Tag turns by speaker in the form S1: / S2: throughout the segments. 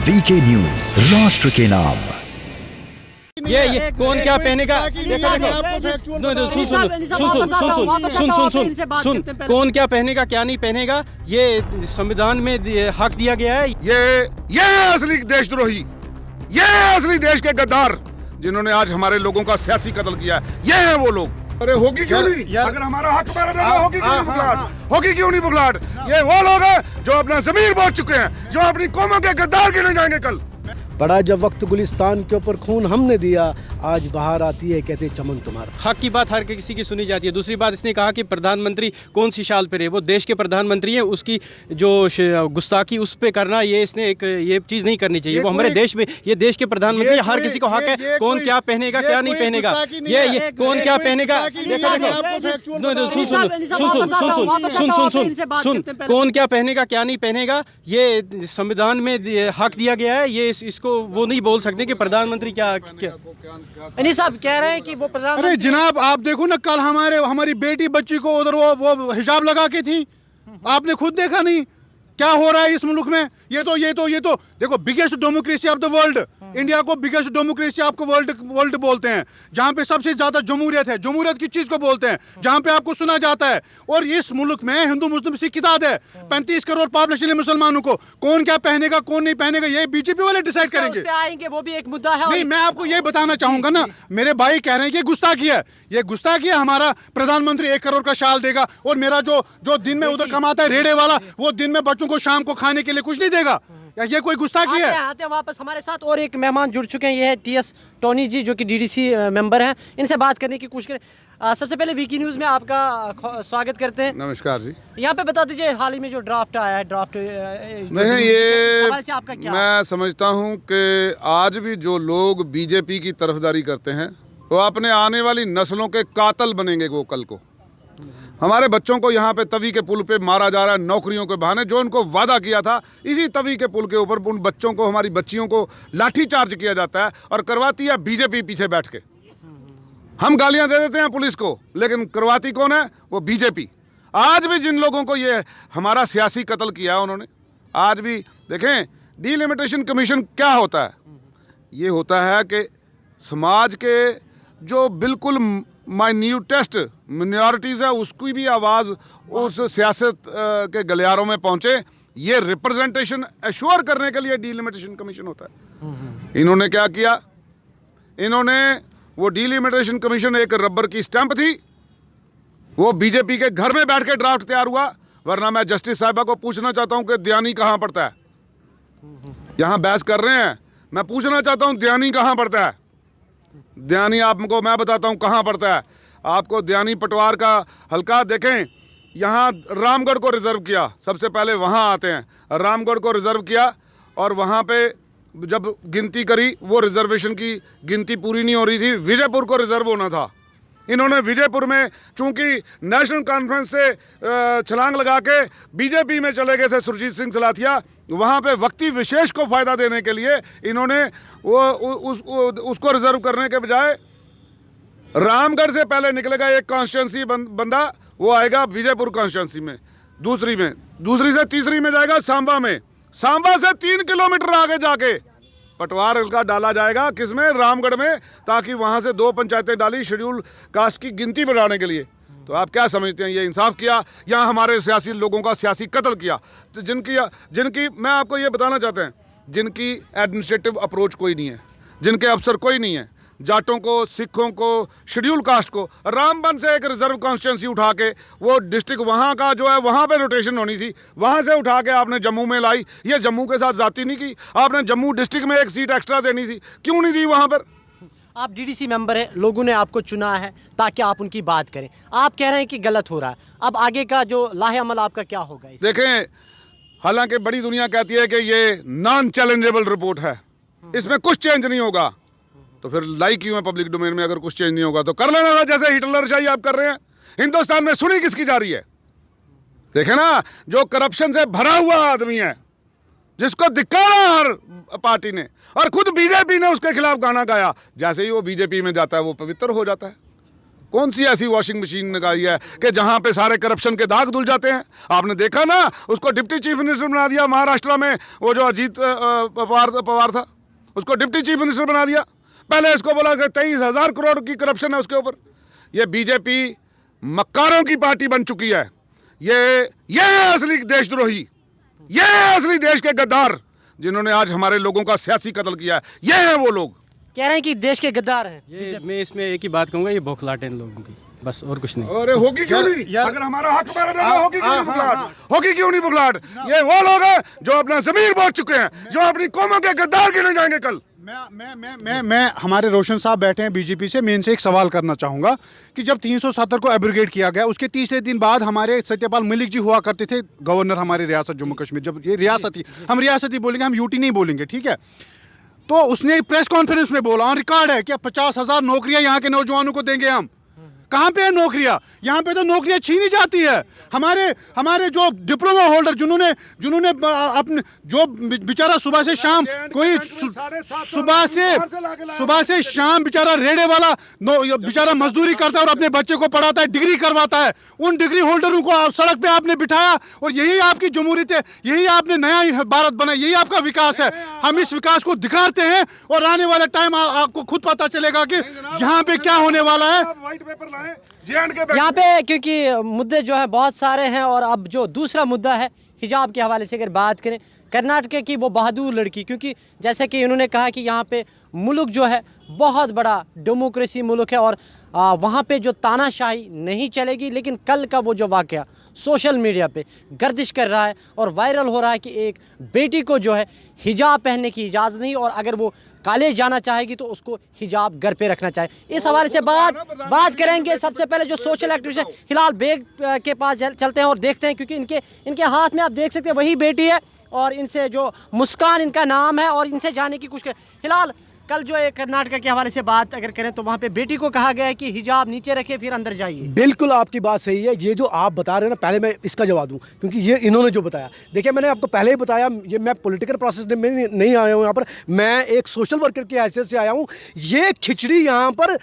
S1: VK news, राष्ट्र के नाम।
S2: ये कौन क्या पहनेगा? देखो सुन कौन क्या पहनेगा क्या नहीं पहनेगा, ये संविधान में हक दिया गया है।
S3: ये असली देशद्रोही, ये असली देश के गद्दार जिन्होंने आज हमारे लोगों का सियासी कत्ल किया है, ये हैं वो लोग। अरे होगी क्यों नहीं? अगर हमारा हक मारा जाएगा होगी क्यों नहीं बुखलाहट? होगी क्यों नहीं बुखलाहट? ये वो लोग हैं जो अपना ज़मीर बेच चुके हैं, जो अपनी कौमों के गद्दार गिने जाएंगे कल।
S4: बड़ा जब वक्त गुलिस्तान के ऊपर खून हमने दिया, आज बाहर आती है कहते चमन तुम्हारा।
S2: हक की बात हर किसी की सुनी जाती है। दूसरी बात, इसने कहा कि प्रधानमंत्री कौन सी शाल पे रहे, वो देश के प्रधानमंत्री हैं, उसकी जो गुस्ताखी उस पे करना, ये इसने एक ये चीज़ नहीं करनी चाहिए। वो हमारे देश में, ये देश के प्रधानमंत्री, हर किसी को हक है कौन क्या पहनेगा क्या नहीं पहनेगा। ये कौन क्या पहनेगा? सुन कौन क्या पहनेगा क्या नहीं पहनेगा, ये संविधान में हक दिया गया है। ये इसको वो नहीं बोल सकते कि प्रधानमंत्री क्या
S5: नहीं साहब कह रहे हैं कि वो प्रधानमंत्री।
S6: अरे जनाब आप देखो ना, कल हमारी बेटी बच्ची को उधर वो हिजाब लगा के थी, आपने खुद देखा नहीं क्या हो रहा है इस मुल्क में? ये तो देखो, biggest democracy of the world, India को बिगेस्ट डेमोक्रेसी आपको वर्ल्ड बोलते हैं, जहाँ पे सबसे ज्यादा जमहूरियत है। जमहूरियत की चीज को बोलते हैं जहाँ पे आपको सुना जाता है। और इस मुल्क में हिंदू मुस्लिम सिख किताब है, 35 करोड़ पॉपुलेशन है मुसलमानों को, कौन क्या पहनेगा कौन नहीं पहनेगा ये बीजेपी वाले डिसाइड करेंगे।
S5: आएंगे वो भी एक मुद्दा है।
S6: नहीं, मैं आपको ये बताना चाहूंगा ना, मेरे भाई कह रहे हैं कि गुस्ताखी है, ये गुस्ताखी है। हमारा प्रधानमंत्री 1 करोड़ का शाल देगा और मेरा जो दिन में उधर कमाता है रेड़े वाला, वो दिन में बच्चों को शाम को खाने के लिए कुछ नहीं देगा। ये कोई गुस्ताखी है?
S5: आते हैं वापस। हमारे साथ और एक मेहमान जुड़ चुके हैं, ये है टीएस टोनी जी, जो कि डीडीसी मेंबर हैं। इनसे बात करने की कोशिश करें। सबसे पहले वीकी न्यूज़ में आपका स्वागत करते हैं।
S3: नमस्कार जी।
S5: यहाँ पे बता दीजिए, हाल ही में जो ड्राफ्ट आया है,
S3: नहीं, ये
S5: सवाल से आपका क्या?
S3: मैं समझता हूँ कि आज भी जो लोग बीजेपी की तरफदारी करते हैं वो अपने आने वाली नस्लों के कातल बनेंगे। वो कल को हमारे बच्चों को यहाँ पे तवी के पुल पे मारा जा रहा है नौकरियों के बहाने। जो उनको वादा किया था, इसी तवी के पुल के ऊपर उन बच्चों को, हमारी बच्चियों को लाठी चार्ज किया जाता है और करवाती है बीजेपी पीछे बैठ के। हम गालियां दे देते हैं पुलिस को, लेकिन करवाती कौन है? वो बीजेपी। आज भी जिन लोगों को ये हमारा सियासी कत्ल किया है उन्होंने, आज भी देखें, डिलिमिटेशन कमीशन क्या होता है? ये होता है कि समाज के जो बिल्कुल माइन्यूटेस्ट मिनॉरिटीज़ है उसकी भी आवाज़ उस सियासत के गलियारों में पहुँचे। ये रिप्रेजेंटेशन एश्योर करने के लिए डिलिमिटेशन कमीशन होता है। इन्होंने क्या किया? इन्होंने वो डिलिमिटेशन कमीशन एक रबर की स्टैंप थी, वो बीजेपी के घर में बैठ के ड्राफ्ट तैयार हुआ। वरना मैं जस्टिस साहिबा को पूछना चाहता हूँ कि दयानी कहाँ पड़ता है? यहाँ बहस कर रहे हैं, मैं पूछना चाहता हूँ दयानी कहाँ पड़ता है? दयानी आपको मैं बताता हूँ कहाँ पड़ता है। आपको दयानी पटवार का हल्का देखें, यहाँ रामगढ़ को रिज़र्व किया, सबसे पहले वहाँ आते हैं। रामगढ़ को रिज़र्व किया और वहाँ पे जब गिनती करी, वो रिज़र्वेशन की गिनती पूरी नहीं हो रही थी, विजयपुर को रिज़र्व होना था। इन्होंने विजयपुर में, चूंकि नेशनल कॉन्फ्रेंस से छलांग लगा के बीजेपी में चले गए थे सुरजीत सिंह सलाथिया, वहाँ पे वक्ती विशेष को फ़ायदा देने के लिए इन्होंने उसको रिज़र्व करने के बजाय रामगढ़ से पहले निकलेगा एक कॉन्स्टिट्यूंसी बंदा, वो आएगा विजयपुर कॉन्स्टिट्यूंसी में, दूसरी से तीसरी में जाएगा सांबा में, सांबा से 3 किलोमीटर आगे जाके पटवार हल्का डाला जाएगा, किसमें? रामगढ़ में, ताकि वहाँ से 2 पंचायतें डाली शेड्यूल कास्ट की गिनती बढ़ाने के लिए। तो आप क्या समझते हैं, ये इंसाफ किया या हमारे सियासी लोगों का सियासी कत्ल किया? तो जिनकी मैं आपको ये बताना चाहते हैं, जिनकी एडमिनिस्ट्रेटिव अप्रोच कोई नहीं है, जिनके अफसर कोई नहीं है, जाटों को, सिखों को, शेड्यूल कास्ट को रामबन से एक रिजर्व कॉन्स्टिट्यूंसी उठा के, वो डिस्ट्रिक्ट वहाँ का जो है वहाँ पे रोटेशन होनी थी, वहाँ से उठा के आपने जम्मू में लाई। ये जम्मू के साथ जाती नहीं की, आपने जम्मू डिस्ट्रिक्ट में एक सीट एक्स्ट्रा देनी थी, क्यों नहीं दी वहाँ पर?
S5: आप डीडीसी मेंबर हैं, लोगों ने आपको चुना है ताकि आप उनकी बात करें। आप कह रहे हैं कि गलत हो रहा है, अब आगे का जो लाहे अमल आपका क्या होगा?
S3: देखें, हालांकि बड़ी दुनिया कहती है कि ये नॉन चैलेंजेबल रिपोर्ट है, इसमें कुछ चेंज नहीं होगा, तो फिर लाई क्यों है पब्लिक डोमेन में? अगर कुछ चेंज नहीं होगा तो कर लेना था, जैसे हिटलर शाही आप कर रहे हैं। हिंदुस्तान में सुनी किसकी जा रही है? देखे ना, जो करप्शन से भरा हुआ आदमी है, जिसको धिक्कारा हर पार्टी ने, और खुद बीजेपी ने उसके खिलाफ गाना गाया। जैसे ही वो बीजेपी में जाता है वो पवित्र हो जाता है। कौन सी ऐसी वॉशिंग मशीन लगाई है कि जहां पे सारे करप्शन के दाग धुल जाते हैं? आपने देखा ना, उसको डिप्टी चीफ मिनिस्टर बना दिया महाराष्ट्र में, वो जो अजीत पवार था, उसको डिप्टी चीफ मिनिस्टर बना दिया। पहले इसको बोला कि 23,000 करोड़ की करप्शन है उसके ऊपर। ये बीजेपी मक्कारों की पार्टी बन चुकी है। ये है असली देशद्रोही, ये है असली देश के गद्दार जिन्होंने आज हमारे लोगों का सियासी कत्ल किया है। ये हैं वो लोग,
S5: कह रहे हैं कि देश के गद्दार हैं।
S2: ये मैं इसमें एक ही बात कहूँगा, ये बौखलाहट है इन लोगों की, बस और कुछ नहीं।
S3: अरे होगी क्यों नहीं? अगर हमारा हक मारा जाएगा, होगी क्यों नहीं बुखलाहट? होगी क्यों नहीं बुखलाहट? ये वो लोग हैं जो अपना जमीर बेच चुके हैं, जो अपनी कौमों के गद्दार गिने जाएंगे कल।
S6: मैं हमारे रोशन साहब बैठे हैं बीजेपी से, मैं इनसे एक सवाल करना चाहूँगा कि जब 370 को एब्रोगेट किया गया, उसके तीसरे दिन बाद हमारे सत्यपाल मलिक जी हुआ करते थे गवर्नर हमारे रियासत जम्मू कश्मीर, जब ये रियासती, हम रियासती बोलेंगे, हम यूटी नहीं बोलेंगे, ठीक है? तो उसने प्रेस कॉन्फ्रेंस में बोला, ऑन रिकॉर्ड है, कि 50,000 नौकरियां यहाँ के नौजवानों को देंगे हम। कहाँ पे है नौकरियां? यहाँ पे तो नौकरियां छीनी जाती है। हमारे जो डिप्लोमा होल्डर जिन्होंने अपने, जो बेचारा सुबह से शाम, कोई सुबह से शाम बेचारा रेड़े वाला बेचारा मजदूरी करता है और अपने बच्चे को पढ़ाता है, डिग्री करवाता है, उन डिग्री होल्डरों को आप सड़क पे आपने बिठाया, और यही आपकी जमहूरियत है, यही आपने नया भारत बनाया, यही आपका विकास है। हम इस विकास को दिखाते हैं और आने वाले टाइम आपको खुद पता चलेगा कि यहाँ पे क्या होने वाला है।
S3: व्हाइट पेपर
S5: यहाँ पे क्योंकि मुद्दे जो है बहुत सारे हैं, और अब जो दूसरा मुद्दा है हिजाब के हवाले से अगर बात करें, कर्नाटक की वो बहादुर लड़की, क्योंकि जैसे कि इन्होंने कहा कि यहाँ पे मुल्क जो है बहुत बड़ा डेमोक्रेसी मुल्क है और वहाँ पे जो तानाशाही नहीं चलेगी। लेकिन कल का वो जो वाक़या सोशल मीडिया पे गर्दिश कर रहा है और वायरल हो रहा है कि एक बेटी को जो है हिजाब पहनने की इजाज़त नहीं, और अगर वो कॉलेज जाना चाहेगी तो उसको हिजाब घर पे रखना चाहिए। इस हवाले से बात करेंगे। सबसे पहले जो सोशल एक्टिविस्ट है हिलाल बेग के पास चलते हैं और देखते हैं, क्योंकि इनके हाथ में आप देख सकते हैं वही बेटी है, और इनसे जो मुस्कान इनका नाम है, और इनसे जाने की कोशिश करें। हिलाल, कल जो एक कर्नाटक के हवाले से बात अगर करें तो वहाँ पे बेटी को कहा गया है कि हिजाब नीचे रखे फिर अंदर जाइए।
S4: बिल्कुल आपकी बात सही है। ये जो आप बता रहे हैं ना, पहले मैं इसका जवाब दूं, क्योंकि ये इन्होंने जो बताया, देखिए मैंने आपको पहले ही बताया, ये मैं पॉलिटिकल प्रोसेस में नहीं आया हूँ यहाँ पर, मैं एक सोशल वर्कर की हैसियत से आया हूँ। ये खिचड़ी यहाँ पर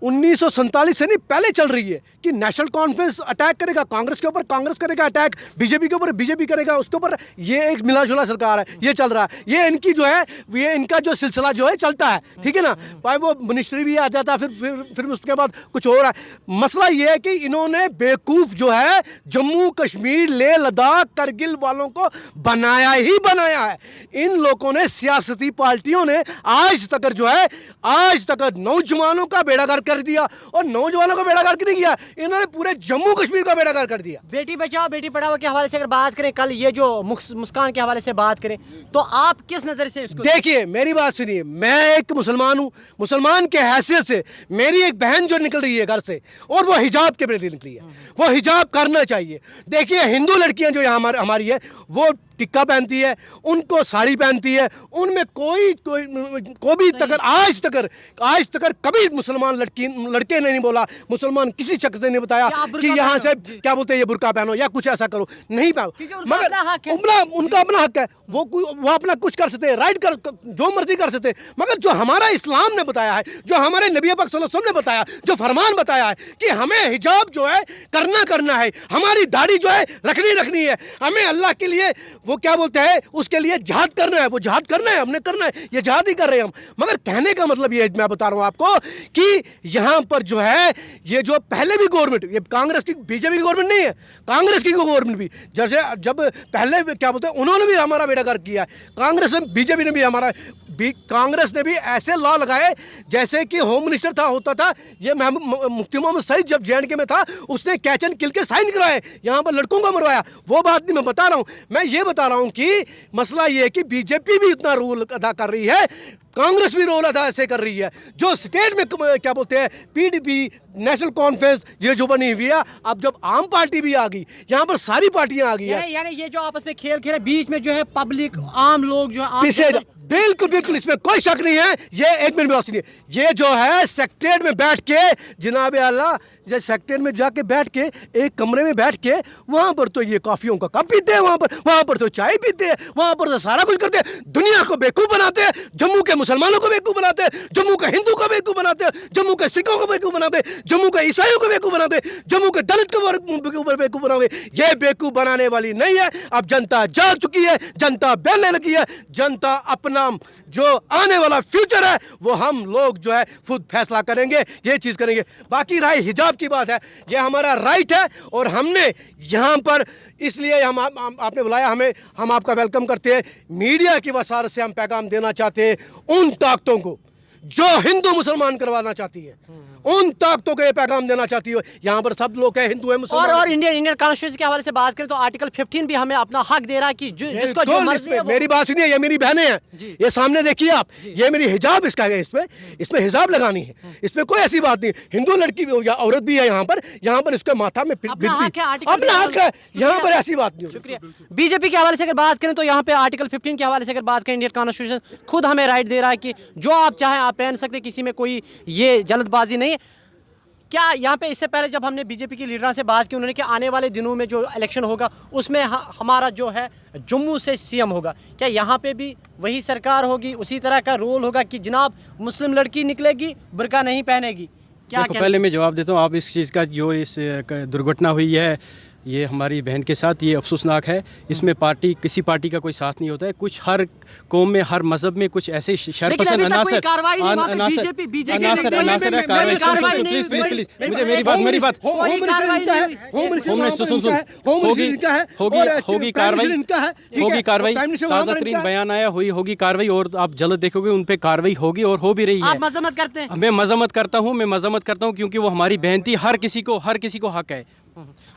S4: 1947 से नहीं पहले चल रही है कि नेशनल कॉन्फ्रेंस अटैक करेगा कांग्रेस के ऊपर, कांग्रेस करेगा अटैक बीजेपी के ऊपर, बीजेपी करेगा उसके ऊपर। ये एक मिलाजुला सरकार है, ये चल रहा है। ये इनकी जो है, ये इनका जो सिलसिला जो है चलता है, ठीक है ना? भाई वो मिनिस्ट्री भी आ जाता है, फिर उसके बाद कुछ हो रहा है। मसला ये है कि इन्होंने बेवकूफ़ जो है जम्मू कश्मीर, लेह लद्दाख, करगिल वालों को बनाया ही बनाया है। इन लोगों ने, सियासती पार्टियों ने आज तक जो है, आज तक नौजवानों का बेड़ागर्क कर दिया, और नौजवानों का बेड़ागर्क नहीं किया, इन्होंने पूरे जम्मू कश्मीर का बेड़ागर्क कर दिया।
S5: बेटी बचाओ बेटी पढ़ाओ के हवाले से अगर बात करें, कल ये जो मुस्कान के हवाले से बात करें, तो आप किस नज़र से इसको
S4: देखिए? मेरी बात सुनिए, मैं एक मुसलमान हूँ, मुसलमान के हैसियत से मेरी एक बहन जो निकल रही है घर से, और वो हिजाब के प्रति निकली है, वो हिजाब करना चाहिए। देखिए हिंदू लड़कियां जो यहाँ हमारी है, वो टिक्का पहनती है, उनको साड़ी पहनती है, उनमें कोई भी तक आज तक कभी मुसलमान लड़के ने नहीं बोला, मुसलमान किसी शख्स ने नहीं बताया कि यहाँ से क्या बोलते हैं ये बुर्का पहनो या कुछ ऐसा करो, नहीं पहनो। मगर उनका अपना हक है, वो अपना कुछ कर सकते हैं, राइट कर, जो मर्जी कर सकते हैं। मगर जो हमारा इस्लाम ने बताया है, जो हमारे नबी पाक सल्लल्लाहु अलैहि वसल्लम ने बताया, जो फरमान बताया है कि हमें हिजाब जो है करना है, हमारी दाढ़ी जो है रखनी है, हमें अल्लाह के लिए वो क्या बोलते हैं उसके लिए जिहाद करना है, वो जिहाद करना है, हमने करना है, ये जिहाद ही कर रहे हैं हम। मगर कहने का मतलब ये मैं बता रहा हूँ आपको कि यहाँ पर जो है, ये जो पहले भी गवर्नमेंट, ये कांग्रेस की, बीजेपी की गवर्नमेंट नहीं है, कांग्रेस की गवर्नमेंट भी जब पहले क्या बोलते हैं, उन्होंने भी हमारा बेड़ागर्क किया है। कांग्रेस ने, बीजेपी ने भी हमारा, कांग्रेस ने भी ऐसे लॉ लगाए जैसे कि होम मिनिस्टर होता था ये मुफ्ती मोहम्मद सईद, जब JNK में था, उसने कैच एंड किल के साइन कराए, यहाँ पर लड़कों को मरवाया। वो बात नहीं मैं बता रहा हूँ, मैं ये बता रहा हूँ कि मसला ये है कि बीजेपी भी इतना रोल अदा कर रही है, कांग्रेस भी रोल अदा ऐसे कर रही है। जो स्टेट में क्या बोलते हैं PDP, नेशनल कॉन्फ्रेंस, ये जो बनी हुई है, अब जब आम पार्टी भी आ गई, यहाँ पर सारी पार्टियां आ गई है,
S5: यानी ये जो आपस में खेल खेले, बीच में जो है पब्लिक, आम लोग जो है,
S4: बिल्कुल इसमें कोई शक नहीं है। ये एक मिनट में बात सुनिए, ये जो है सेक्रेटरीट में बैठ के जनाब आला जैसे सेक्रेटरीट में जाके बैठ के एक कमरे में बैठ के वहाँ पर तो ये कॉफ़ियों का कप पीते हैं, वहाँ पर तो चाय पीते हैं, वहाँ पर तो सारा कुछ करते हैं, दुनिया को बेवकूफ़ बनाते हैं, जम्मू के मुसलमानों को बेवकूफ़ बनाते हैं, जम्मू के हिंदू को बेवकूफ़ बनाते हैं, जम्मू के सिखों को बेवकूफ़ बनाते हैं, जम्मू के ईसाइयों को बेवकूफ़ बनाते हैं, जम्मू के दलित को बेवकूफ़ बनाते। ये बेवकूफ़ बनाने वाली नहीं है। अब जनता जाग चुकी है, जनता बैठने लगी है, जनता अपना जो आने वाला फ्यूचर है वो हम लोग जो है खुद फैसला करेंगे, ये चीज़ करेंगे। बाकी रही हिजाब की बात है, ये हमारा राइट है और हमने यहाँ पर इसलिए हम आपने बुलाया हमें, हम आपका वेलकम करते हैं। मीडिया की वसारत से हम पैगाम देना चाहते हैं उन ताकतों को जो हिंदू मुसलमान करवाना चाहती है, उन ताकतों को ये पैगाम देना चाहती हो। यहाँ पर सब लोग हैं, हिंदू है, मुसलमान।
S5: और इंडियन कॉन्स्टिट्यूशन के हवाले से बात करें तो आर्टिकल 15 भी हमें अपना हक दे रहा है कि जिसको जो मर्जी है
S4: मेरी बात सुनिए, ये मेरी बहनें हैं, ये सामने देखिए आप, ये मेरी हिजाब इसका है, इसमें हिजाब लगानी है, इसमें कोई ऐसी बात नहीं। हिंदू लड़की भी या औरत भी है यहाँ पर इसके माथा में
S5: अपना हक
S4: है, यहाँ पर ऐसी बात नहीं।
S5: शुक्रिया। बीजेपी के हवाले से अगर बात करें तो यहाँ पे आर्टिकल 15 के हवाले से अगर बात करें, इंडियन कॉन्स्टिट्यूशन खुद हमें राइट दे रहा है कि जो आप चाहें आप पहन सकते, किसी में कोई ये जल्दबाजी नहीं है। क्या यहाँ पे इससे पहले जब हमने बीजेपी के लीडर से बात की, उन्होंने कि आने वाले दिनों में जो इलेक्शन होगा उसमें हमारा जो है जम्मू से सीएम होगा, क्या यहाँ पे भी वही सरकार होगी, उसी तरह का रोल होगा कि जनाब मुस्लिम लड़की निकलेगी बुर्का नहीं पहनेगी? क्या
S2: पहले मैं जवाब देता हूँ। आप इस चीज़ का जो इस दुर्घटना हुई है ये हमारी बहन के साथ, ये अफसोसनाक है। इसमें किसी पार्टी का कोई साथ नहीं होता है। कुछ हर कौम में, हर मजहब में कुछ ऐसे शरपसंद अनासर मुझे मेरी बात होगी कार्रवाई। ताज़ा तरीन बयान आया, होगी कार्रवाई और आप जल्द देखोगे उन पे कार्रवाई होगी और हो भी रही है।
S5: आप मजम्मत करते हैं?
S2: मैं मजम्मत करता हूँ क्योंकि वो हमारी बहन थी। हर किसी को हक है।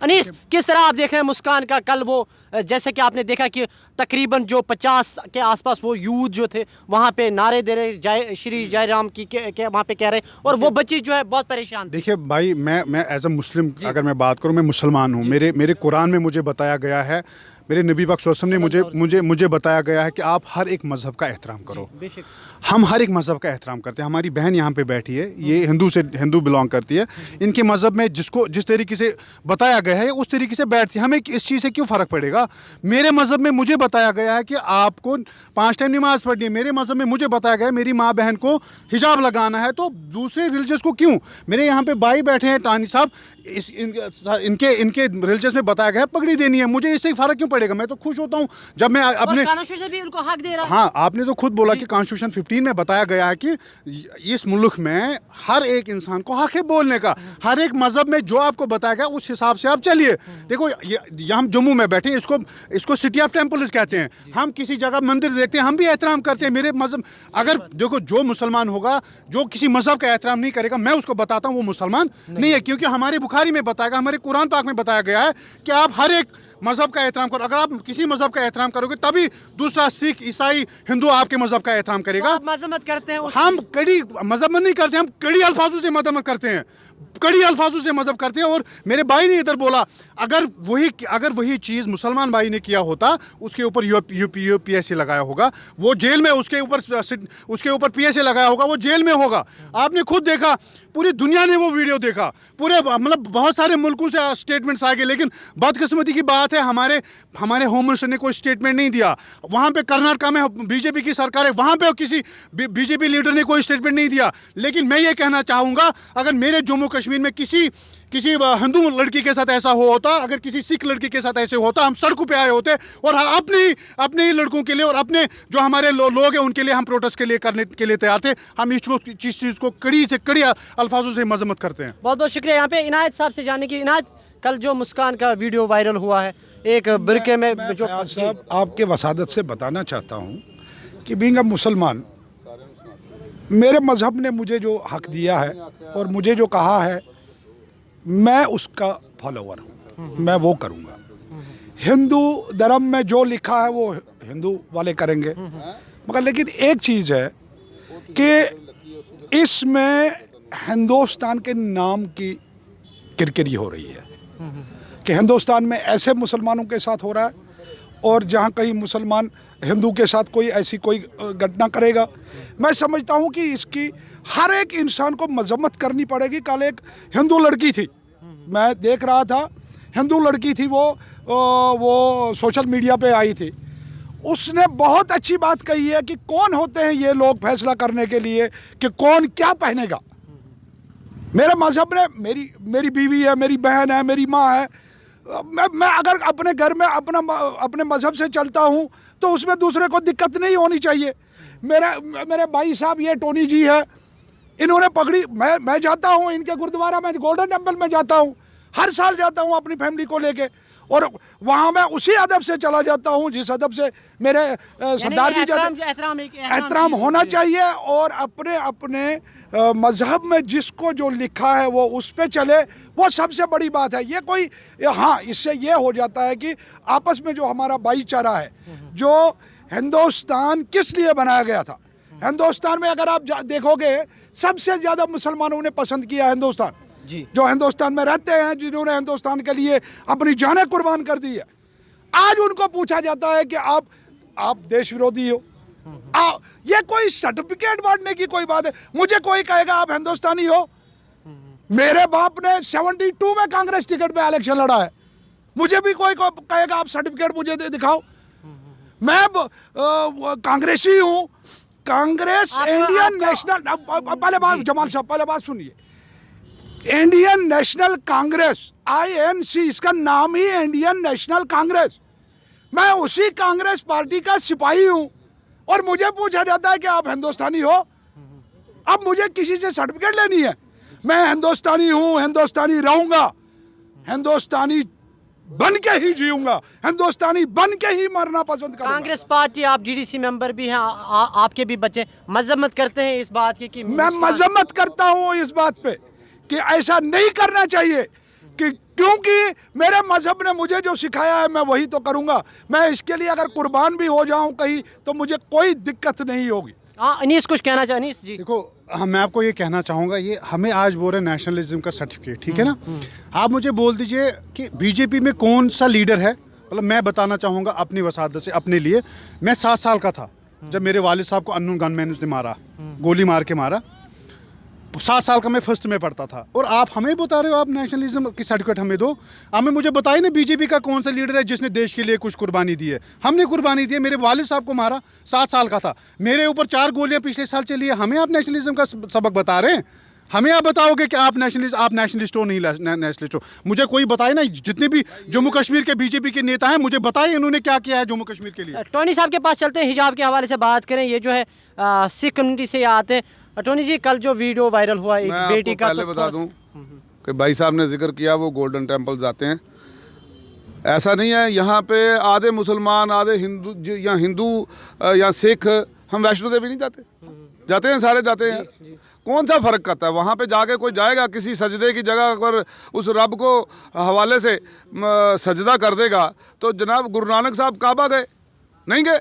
S5: अनीस, किस तरह आप देख रहे हैं मुस्कान का कल वो, जैसे कि आपने देखा कि तकरीबन जो 50 के आसपास वो यूथ जो थे वहाँ पे नारे दे रहे, श्री जय राम की के वहाँ पे कह रहे, और वो बच्ची जो है बहुत परेशान।
S6: देखिए भाई, मैं एज अ मुस्लिम अगर मैं बात करूँ, मैं मुसलमान हूँ। मेरे कुरान में मुझे बताया गया है, मेरे नबी पाक सल्लल्लाहु अलैहि वसल्लम ने मुझे बताया गया है कि आप हर एक मज़हब का एहतराम करो। हम हर एक मज़हब का एहतराम करते हैं। हमारी बहन यहाँ पे बैठी है, ये हिंदू बिलोंग करती है। इनके मज़हब में जिस तरीके से बताया गया है उस तरीके से बैठती है। हमें इस चीज़ से क्यों फ़र्क पड़ेगा? मेरे मज़हब में मुझे बताया गया है कि आपको 5 टाइम नमाज पढ़नी है। मेरे मज़हब में मुझे बताया गया है मेरी माँ बहन को हिजाब लगाना है, तो दूसरे रिलीजियस को क्यों? मेरे यहाँ पे भाई बैठे हैं टानी साहब, इनके रिलीजियस में बताया गया है पगड़ी देनी है। मुझे इससे फ़र्क क्यों पड़ेगा? मैं तो खुश होता हूँ जब मैं अपने
S5: कॉन्स्टिट्यूशन भी उनको हक दे रहा है।
S6: हाँ, आपने तो खुद बोला कि कॉन्स्टिट्यूशन 15 में बताया गया है कि इस मुल्क में हर एक इंसान को हक है बोलने का। हर एक मजहब में जो आपको बताया गया उस हिसाब से आप चलिए। देखो, हम जम्मू में बैठे हैं, इसको सिटी ऑफ टेम्पल्स कहते हैं। हम किसी जगह मंदिर देखते हैं, हम भी एहतराम करते हैं। मेरे मजहब, अगर देखो, जो मुसलमान होगा जो किसी मजहब का एहतराम नहीं करेगा, मैं उसको बताता हूँ वो मुसलमान नहीं है, क्योंकि हमारे बुखारी में बताया गया, हमारे कुरान पाक में बताया गया है कि आप हर एक मजहब का एहतराम करो। अगर आप किसी मजहब का एहतराम करोगे तभी दूसरा सिख, ईसाई, हिंदू आपके मजहब का एहतराम करेगा।
S5: तो आप मजम्मत करते हैं?
S6: हम कड़ी मजहब नहीं करते, हम कड़ी अल्फाजों से मजम्मत करते हैं, कड़ी अल्फाजों से मजहब करते हैं। और मेरे भाई ने इधर बोला, अगर वही चीज़ मुसलमान भाई ने किया होता, उसके ऊपर यूपीएससी लगाया होगा, वो जेल में, उसके ऊपर पीएससी लगाया होगा, वो जेल में होगा। आपने खुद देखा, पूरी दुनिया ने वो वीडियो देखा, पूरे मतलब बहुत सारे मुल्कों से स्टेटमेंट्स आ गए। लेकिन बदकिस्मती की बात है, हमारे होम मिनिस्टर ने कोई स्टेटमेंट नहीं दिया। वहाँ पे कर्नाटका में बीजेपी की सरकार है, वहाँ पे किसी बीजेपी लीडर ने कोई स्टेटमेंट नहीं दिया। लेकिन मैं ये कहना चाहूँगा, अगर मेरे जम्मू कश्मीर में किसी हिंदू लड़की के साथ ऐसा होता, अगर किसी सिख लड़की के साथ ऐसे होता, हम सड़कों पे आए होते और अपने ही लड़कों के लिए और अपने जो हमारे लोग हैं उनके लिए हम प्रोटेस्ट करने के लिए तैयार थे। हम इस चीज़ को कड़ी से कड़ी अल्फाजों से मजम्मत करते हैं।
S5: बहुत बहुत शुक्रिया। यहाँ पे इनायत साहब से जानने की। इनायत, कल जो मुस्कान का वीडियो वायरल हुआ है, एक बुर्के में जो
S7: साहब, आपके वसादत से बताना चाहता हूँ कि बीइंग अ मुसलमान, मेरे मज़हब ने मुझे जो हक दिया है और मुझे जो कहा है, मैं उसका फॉलोवर हूँ, मैं वो करूँगा। हिंदू धर्म में जो लिखा है वो हिंदू वाले करेंगे, मगर लेकिन एक चीज़ है कि इसमें हिंदुस्तान के नाम की किरकिरी हो रही है कि हिंदुस्तान में ऐसे मुसलमानों के साथ हो रहा है, और जहाँ कहीं मुसलमान हिंदू के साथ कोई ऐसी कोई घटना करेगा, मैं समझता हूँ कि इसकी हर एक इंसान को मजम्मत करनी पड़ेगी। कल एक हिंदू लड़की थी, मैं देख रहा था, हिंदू लड़की थी, वो सोशल मीडिया पे आई थी। उसने बहुत अच्छी बात कही है कि कौन होते हैं ये लोग फैसला करने के लिए कि कौन क्या पहनेगा। मेरे मजहब ने, मेरी बीवी है, मेरी बहन है, मेरी माँ है, मैं अगर अपने घर में अपने मजहब से चलता हूँ तो उसमें दूसरे को दिक्कत नहीं होनी चाहिए। मेरे भाई साहब ये टोनी जी है, इन्होंने पगड़ी, मैं जाता हूँ इनके गुरुद्वारा में, गोल्डन टेम्पल में जाता हूँ, हर साल जाता हूँ अपनी फैमिली को लेके, और वहाँ मैं उसी अदब से चला जाता हूँ जिस अदब से मेरे सरदार जी जाते। एहतराम होना चाहिए, और अपने अपने मजहब में जिसको जो लिखा है वो उस पे चले, वो सबसे बड़ी बात है। ये कोई, हाँ, इससे ये हो जाता है कि आपस में जो हमारा भाईचारा है, जो हिंदुस्तान किस लिए बनाया गया था, हिंदुस्तान में अगर आप देखोगे सबसे ज़्यादा मुसलमानों ने पसंद किया हिंदुस्तान, जो हिंदुस्तान में रहते हैं, जिन्होंने हिंदुस्तान के लिए अपनी जानें कुर्बान कर दी है। आज उनको पूछा जाता है कि आप देश विरोधी हो। ये कोई सर्टिफिकेट बांटने की कोई बात है? मुझे कोई कहेगा आप हिंदुस्तानी हो, मेरे बाप ने 72 में कांग्रेस टिकट पे इलेक्शन लड़ा है, मुझे भी कोई कहेगा आप सर्टिफिकेट मुझे दिखाओ, मैं कांग्रेसी हूँ। कांग्रेस इंडियन नेशनल, पहले बात जमाल साहब, पहले बात सुनिए, इंडियन नेशनल कांग्रेस, INC, इसका नाम ही इंडियन नेशनल कांग्रेस। मैं उसी कांग्रेस पार्टी का सिपाही हूं, और मुझे पूछा जाता है कि आप हिंदुस्तानी हो। अब मुझे किसी से सर्टिफिकेट लेनी है? मैं हिंदुस्तानी हूं, हिंदुस्तानी रहूंगा, हिंदुस्तानी बन के ही जीऊंगा, हिंदुस्तानी बन के ही मरना पसंद करूंगा।
S5: कांग्रेस पार्टी, आप DDC मेंबर भी हैं, आपके भी बच्चे मजम्मत करते हैं इस बात की कि
S7: मैं मजम्मत करता हूं इस बात पे कि ऐसा नहीं करना चाहिए, कि क्योंकि मेरे मजहब ने मुझे जो सिखाया है मैं वही तो करूंगा। मैं इसके लिए अगर कुर्बान भी हो जाऊं कहीं तो मुझे कोई दिक्कत नहीं होगी।
S5: अनीस कुछ कहना चाहिए? अनीस जी,
S6: देखो, मैं आपको ये कहना चाहूँगा, ये हमें आज बोल रहे हैं नेशनलिज्म का सर्टिफिकेट, ठीक है ना। आप मुझे बोल दीजिए कि बीजेपी में कौन सा लीडर है, मतलब मैं बताना चाहूँगा अपनी वसादत से, अपने लिए। मैं 7 साल का था जब मेरे वालिद साहब को अननोन गनमैन ने मारा, गोली मार के मारा। 7 साल का मैं फर्स्ट में पढ़ता था, और आप हमें बता रहे हो आप नेशनलिज्म की सर्टिफिकेट हमें दो। हमें मुझे बताइए ना, बीजेपी का कौन सा लीडर है जिसने देश के लिए कुछ कुर्बानी दी है? हमने कुर्बानी दी है। मेरे वालिद साहब को मारा, 7 साल का था, मेरे ऊपर 4 गोलियां पिछले साल चली है। हमें आप नेशनलिज्म का सबक बता रहे हैं? हमें आप बताओगे कि आप नेशनलिस्ट हो, नहीं नेशनलिस्ट हो? मुझे कोई बताए ना, जितने भी जम्मू कश्मीर के बीजेपी के नेता हैं, मुझे बताइए इन्होंने क्या किया है जम्मू कश्मीर के लिए।
S5: टोनी साहब के पास चलते हैं, हिजाब के हवाले से बात करें। ये जो है सिख कम्युनिटी से आते हैं। टोनी जी, कल जो वीडियो वायरल हुआ एक बेटी का,
S3: पहले बता दूं कि भाई साहब ने जिक्र किया वो गोल्डन टेम्पल जाते हैं, ऐसा नहीं है। यहाँ पे आधे मुसलमान, आधे हिंदू, या हिंदू या सिख, हम वैष्णो देवी नहीं जाते? जाते हैं, सारे जाते हैं। कौन सा फ़र्क करता है? वहाँ पे जाके कोई जाएगा किसी सजदे की जगह पर, उस रब को हवाले से सजदा कर देगा, तो जनाब गुरु नानक साहब काबा गए नहीं गए?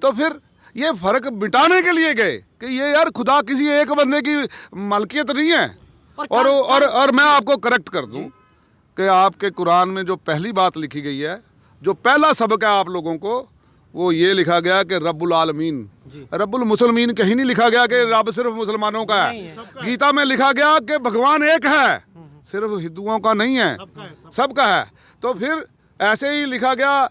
S3: तो फिर ये फ़र्क मिटाने के लिए गए कि ये यार खुदा किसी एक बंदे की मलकियत नहीं है। और मैं आपको करेक्ट कर दूं कि आपके कुरान में जो पहली बात लिखी गई है, जो पहला सबक है आप लोगों को, वो ये लिखा गया कि रब्बुल आलमीन, रब्बुल मुसलमीन कहीं नहीं लिखा गया कि रब सिर्फ मुसलमानों का है। गीता में लिखा गया कि भगवान एक है, सिर्फ हिंदुओं का नहीं है, सबका है। तो फिर ऐसे ही लिखा गया,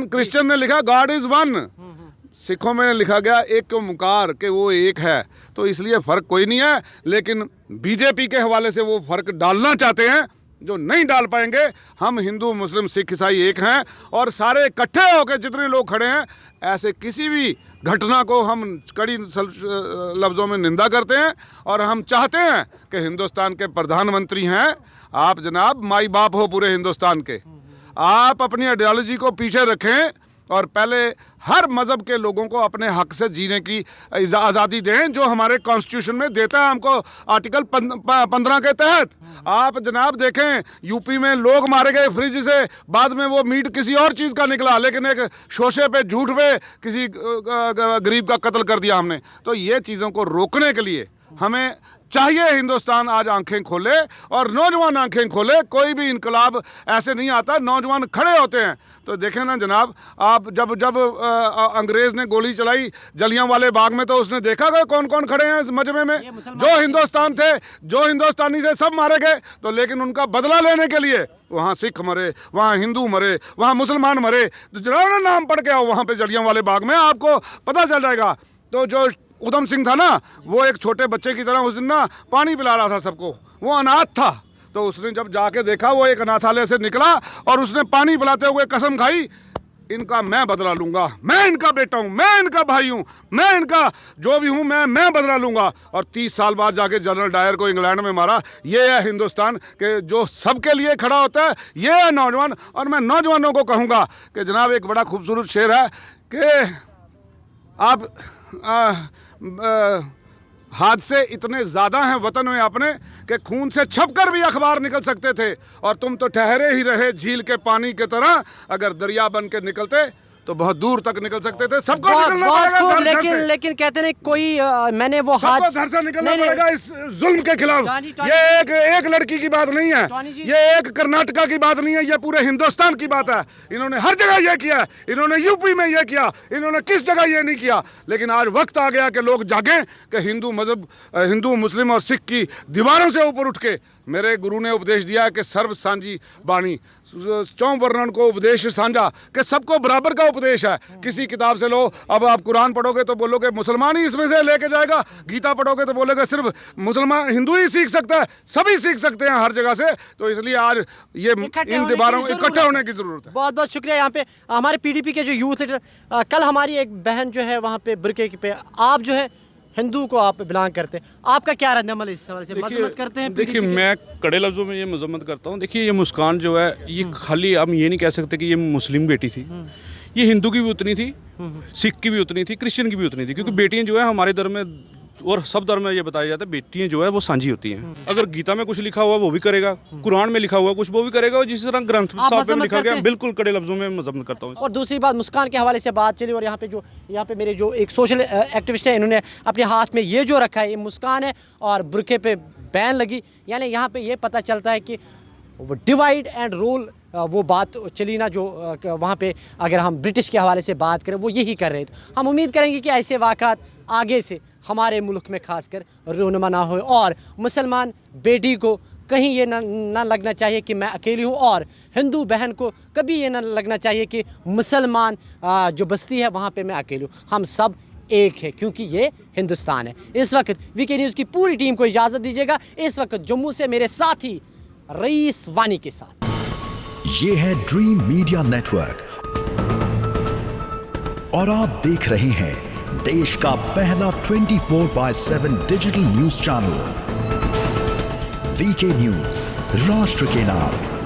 S3: क्रिश्चियन ने लिखा गॉड इज वन, सिखों में लिखा गया एक ओंकार के वो एक है। तो इसलिए फ़र्क कोई नहीं है, लेकिन बीजेपी के हवाले से वो फ़र्क डालना चाहते हैं, जो नहीं डाल पाएंगे। हम हिंदू मुस्लिम सिख ईसाई एक हैं, और सारे इकट्ठे होकर जितने लोग खड़े हैं, ऐसे किसी भी घटना को हम कड़ी लफ्ज़ों में निंदा करते हैं। और हम चाहते हैं कि हिंदुस्तान के प्रधानमंत्री हैं आप, जनाब माई बाप हो पूरे हिंदुस्तान के, आप अपनी आइडियोलॉजी को पीछे रखें और पहले हर मज़हब के लोगों को अपने हक से जीने की आज़ादी दें, जो हमारे कॉन्स्टिट्यूशन में देता है हमको आर्टिकल 15 के तहत। आप जनाब देखें, यूपी में लोग मारे गए फ्रिज से, बाद में वो मीट किसी और चीज़ का निकला, लेकिन एक शोशे पे, झूठ पे किसी गरीब का कत्ल कर दिया हमने। तो ये चीज़ों को रोकने के लिए हमें चाहिए हिंदुस्तान आज आंखें खोले और नौजवान आंखें खोले। कोई भी इनकलाब ऐसे नहीं आता, नौजवान खड़े होते हैं। तो देखें ना जनाब, आप जब अंग्रेज़ ने गोली चलाई जलियांवाले बाग में, तो उसने देखा गया कौन कौन खड़े हैं इस मजमे में। जो हिंदुस्तान थे, जो हिंदुस्तानी थे, सब मारे गए। तो लेकिन उनका बदला लेने के लिए वहाँ सिख मरे, वहाँ हिंदू मरे, वहाँ मुसलमान मरे। तो जनाब ना नाम पढ़ के आओ वहाँ पे जलियांवाले बाग में, आपको पता चल जाएगा। तो जो उधम सिंह था ना, वो एक छोटे बच्चे की तरह उस दिन ना पानी पिला रहा था सबको, वो अनाथ था। तो उसने जब जाके देखा, वो एक अनाथालय से निकला और उसने पानी पिलाते हुए कसम खाई, इनका मैं बदला लूंगा, मैं इनका बेटा हूँ, मैं इनका भाई हूँ, मैं इनका जो भी हूँ, मैं बदला लूंगा। और 30 साल बाद जाके जनरल डायर को इंग्लैंड में मारा। ये है हिंदुस्तान के जो सबके लिए खड़ा होता है, ये है नौजवान। और मैं नौजवानों को कहूँगा कि जनाब एक बड़ा खूबसूरत शेर है कि आप हादसे इतने ज़्यादा हैं वतन में अपने कि खून से छपकर भी अखबार निकल सकते थे, और तुम तो ठहरे ही रहे झील के पानी की तरह। अगर दरिया बन के निकलते तो बहुत दूर तक निकल सकते थे। सबको निकलना पड़ेगा,
S5: लेकिन कहते नहीं कोई मैंने वो हाथ
S3: घर से निकलना पड़ेगा इस जुल्म के खिलाफ। ये एक लड़की की बात नहीं है, ये एक कर्नाटका की बात नहीं है, ये पूरे हिंदुस्तान की बात है। इन्होंने हर जगह ये किया, इन्होंने यूपी में ये किया, इन्होंने किस जगह ये नहीं किया। लेकिन आज वक्त आ गया कि लोग जागें कि हिंदू मजहब, हिंदू मुस्लिम और सिख की दीवारों से ऊपर उठ के मेरे गुरु ने उपदेश दिया है कि सर्व सांझी बाणी, चौं वर्णन को उपदेश साझा, कि सबको बराबर का उपदेश है। किसी किताब से लो, अब आप कुरान पढ़ोगे तो बोलोगे मुसलमान ही इसमें से लेके जाएगा, गीता पढ़ोगे तो बोलोगे सिर्फ मुसलमान हिंदू ही सीख सकता है, सभी सीख सकते हैं हर जगह से। तो इसलिए आज ये इन दीवारों इकट्ठे होने की जरूरत है।
S5: बहुत बहुत शुक्रिया। यहाँ पे हमारे PDP के जो यूथ लीडर, कल हमारी एक बहन जो है वहाँ पे बुरके पे, आप जो है हिंदू को आप बिलोंग करते हैं, आपका क्या रद्द-ए-अमल इस सवाल से? मजम्मत करते हैं?
S8: देखिए, मैं कड़े लफ्ज़ों में ये मजम्मत करता हूँ। देखिए, ये मुस्कान जो है, ये खाली हम ये नहीं कह सकते कि ये मुस्लिम बेटी थी, ये हिंदू की भी उतनी थी, सिख की भी उतनी थी, क्रिश्चियन की भी उतनी थी। क्योंकि बेटियां जो है हमारे धर्म में और सब धर्म में ये बताया जाता है, बेटियां जो है वो सांझी होती हैं। अगर गीता में कुछ लिखा हुआ वो भी करेगा, कुरान में लिखा हुआ कुछ वो भी करेगा, और जिस तरह ग्रंथ साहब में लिखा गया, बिल्कुल कड़े लफ्जों में मजम्मत करता हूँ।
S5: और दूसरी बात, मुस्कान के हवाले से बात चली, और यहाँ पे मेरे जो एक सोशल एक्टिविस्ट है, इन्होंने अपने हाथ में ये जो रखा है, ये मुस्कान है और बुरके पे बैन लगी। यानी यहाँ पे ये पता चलता है कि वो डिवाइड एंड रूल वो बात चली ना, जो वहाँ पे अगर हम ब्रिटिश के हवाले से बात करें, वो यही कर रहे थे। हम उम्मीद करेंगे कि ऐसे वाक़ात आगे से हमारे मुल्क में खासकर रूनुमा ना हो, और मुसलमान बेटी को कहीं ये ना लगना चाहिए कि मैं अकेली हूँ, और हिंदू बहन को कभी ये ना लगना चाहिए कि मुसलमान जो बस्ती है वहाँ पे मैं अकेली हूँ। हम सब एक है, क्योंकि ये हिंदुस्तान है। इस वक्त वीके न्यूज़ की पूरी टीम को इजाज़त दीजिएगा। इस वक्त जम्मू से मेरे साथी रईस वानी के साथ।
S1: ये है ड्रीम मीडिया नेटवर्क और आप देख रहे हैं देश का पहला 24/7 digital news channel VK news, राष्ट्र के नाम।